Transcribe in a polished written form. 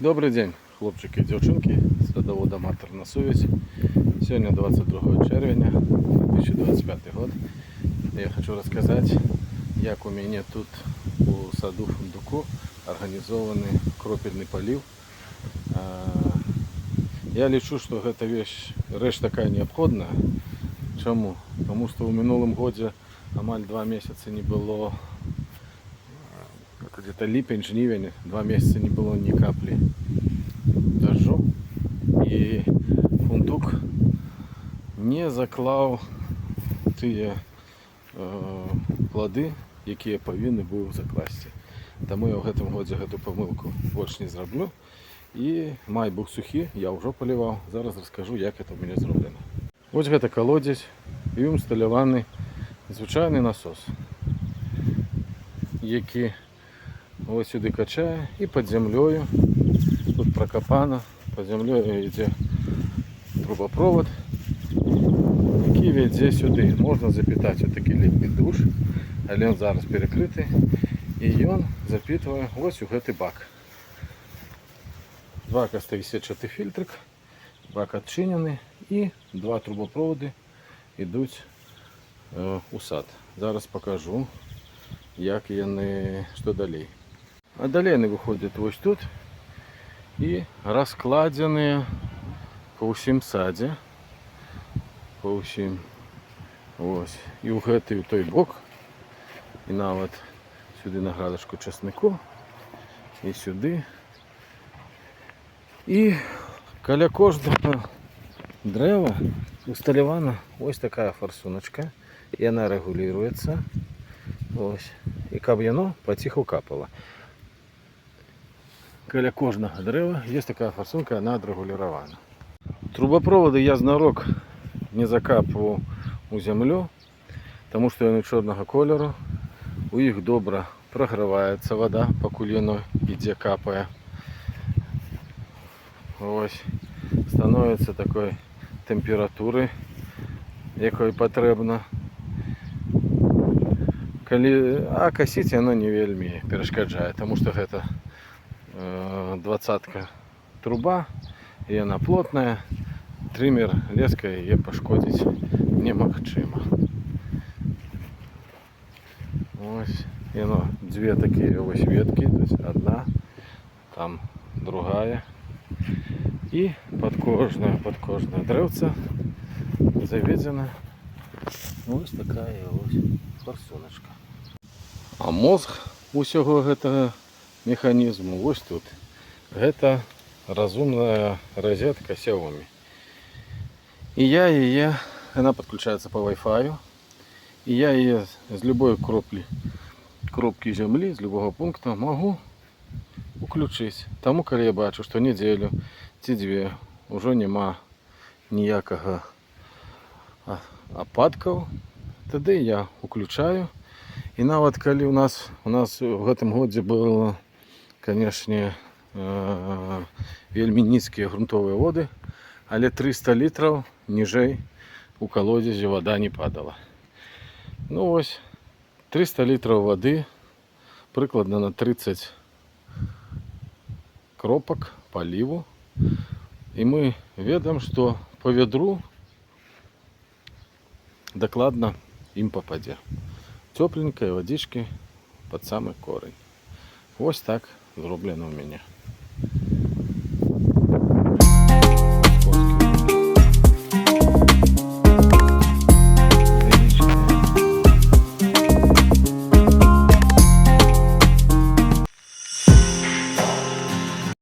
Добрый день, хлопчики і дівчинки, садовод аматор на совесть. Сегодня 22 червня 2025 год. Я хочу рассказать, как у меня тут у саду фундуку организованный кропельный полив. Я лічу, что эта вещь такая необходная. Чому? Тому что в минулом году амаль 2 месяца не было, где-то липень, жнивень, 2 месяца не было ни капли дождю. И фундук не заклав ті плоди, які я повинен був закласти. Тому я в гэтым годзе гэту помилку больше не зроблю. І май був сухий, я вже поливав. Зараз розкажу, як це у мене зроблено. Ось гэта колодязь і усталяваний звичайний насос, який ось сюди качає і під землею, тут прокопано, під землею йде трубопровод, який веде сюди. Можна запитати отакий літній душ, але він зараз перекритий, і він запитує ось у гэты бак. З бака стоїть сетчатий фільтрик, бак відчинений і 2 трубопроводи йдуть у сад. Зараз покажу, як вони, що далі. А далі вони виходять ось тут і розкладені по всім саді. По всім. Ось. І у гэты у той бок. І навіть сюди на градочку чеснику. І сюди. І каля кожного дерева усталявана ось така форсуночка. І вона регулюється. Ось. І каб воно потиху капало. Каля кожного дерева є така форсунка, вона отрегулирована. Трубопроводи я знарок не закапывал у землю, тому що вони чорного кольору. У них добре прогрівається вода, по куліну іде капає. Ось. Становиться такої температури, якої потрібно. А косити воно не вельми перешкоджає, тому що це 20-ка труба, і вона плотна. Тример леской її пошкодити немагчимо. Ось. І воно дві такі ось ветки, то есть одна, там другая. І під кожне древце заведена ось така ось форсуночка. А мозг усього гэтага механізму ось тут. Гэта разумная розетка Xiaomi. И она подключается по Wi-Fi, и я ее с любой кропки земли, с любого пункта могу включить. Тому, коли я бачу, что неделю, ці дві, уже нема ніякого опадков, тоді я включаю. И навіть коли у нас в этом году было, конечно, вельми низкие грунтовые воды, але 300 литров ніжей у колодязі вода не падала. Ну ось, 300 литров води, прикладно на 30 кропок поливу. І ми ведаємо, що по ведру докладно їм попаде. Тепленької водички під самий корень. Ось так зроблено у мене.